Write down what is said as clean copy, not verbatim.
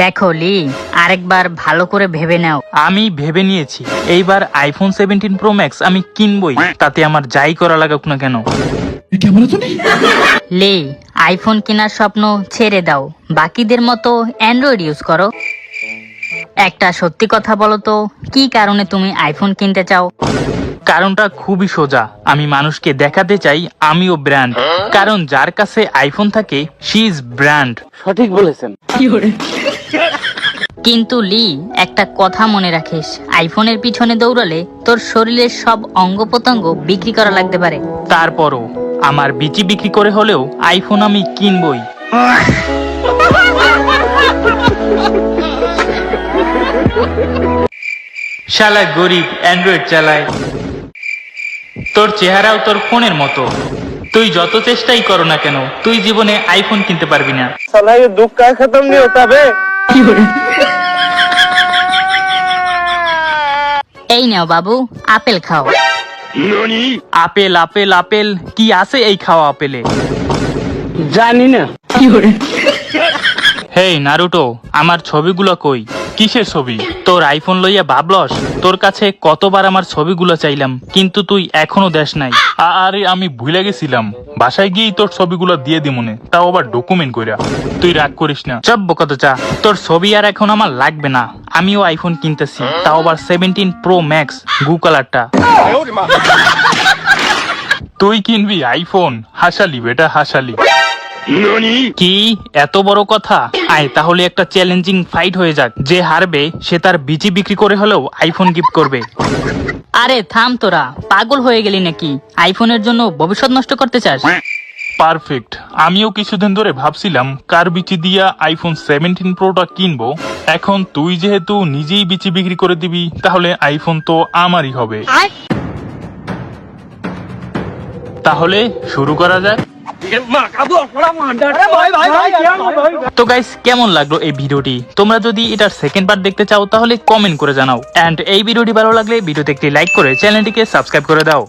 দেখো লি, আরেকবার ভালো করে ভেবে নাও। আমি ভেবে নিয়েছি, এইবার আইফোন 17 প্রো ম্যাক্স আমি কিনবই, তাতে আমার যাই করা লাগুক না কেন। লি, আইফোন কেনার স্বপ্ন ছেড়ে দাও, বাকিদের মতো অ্যান্ড্রয়েড ইউজ করো। একটা সত্যি কথা বলো তো, কি কারণে তুমি আইফোন কিনতে চাও? কারণটা খুবই সোজা, আমি মানুষকে দেখাতে চাই আমিও ব্র্যান্ড। কারণ যার কাছে আইফোন থাকে শি ইজ ব্র্যান্ড। সঠিক বলেছেন। কিন্তু লি, একটা কথা মনে রাখিস, আইফোনের পিছনে দৌড়ালে তোর শরীরের সব অঙ্গ প্রত্যঙ্গ বিক্রি করা লাগতে পারে। তারপরও আমার বিচি বিক্রি করে হলেও আইফোন আমি কিনবই। শালা গরিব অ্যান্ড্রয়েড চালায়, তোর চেহারাও তোর ফোনের মতো। তুই যত চেষ্টাই করো না কেন, তুই জীবনে আইফোন কিনতে পারবি না। साला ये दुख का खत्म नहीं होता बे। এই নাও বাবু, আপেল খাও। আপেল আপেল আপেল, কি আছে এই খাওয়া আপেলে? জানি না। হেই নারুটো, আমার ছবিগুলো কই? কিসের ছবি? তোর আইফোন লইয়া ভাবলস? তোর কাছে কতবার আমার ছবিগুলো চাইলাম, কিন্তু তুই এখনো দেশ নাই। আরে আমি ভুলে গেছিলাম, বাসায় গিয়েই তোর ছবিগুলো দিয়ে দিমুনে, তাও আবার ডকুমেন্ট কইরা। তুই রাগ করিস না। চব কত চা, তোর ছবি আর এখন আমার লাগবে না। আমিও আইফোন কিনতেছি, তাও আবার 17 প্রো ম্যাক্স গু কালারটা। তুই কিনবি আইফোন? হাসালি বেটা হাসালি। কি এত বড় কথা? আয় তাহলে একটা চ্যালেঞ্জিং ফাইট হয়ে যাক, যে হারবে সে তার বিচি বিক্রি করে হলেও আইফোন গিফট করবে। আরে থাম তোরা, পাগল হয়ে গেলি নাকি? আইফোনের জন্য ভবিষ্যৎ নষ্ট করতে চাস? পারফেক্ট। আমিও কিছুদিন ধরে ভাবছিলাম কার বিচি দিয়া আইফোন 17 প্রোটা কিনবো। এখন তুই যেহেতু নিজেই বিচি বিক্রি করে দিবি, তাহলে আইফোন তো আমারই হবে। তাহলে শুরু করা যায়। তো গাইস, কেমন লাগলো এই ভিডিওটি? তোমরা যদি এটার সেকেন্ড পার্ট দেখতে চাও তাহলে কমেন্ট করে জানাও। এন্ড এই ভিডিওটি ভালো লাগলে ভিডিওতে একটি লাইক করে চ্যানেলটিকে সাবস্ক্রাইব করে দাও।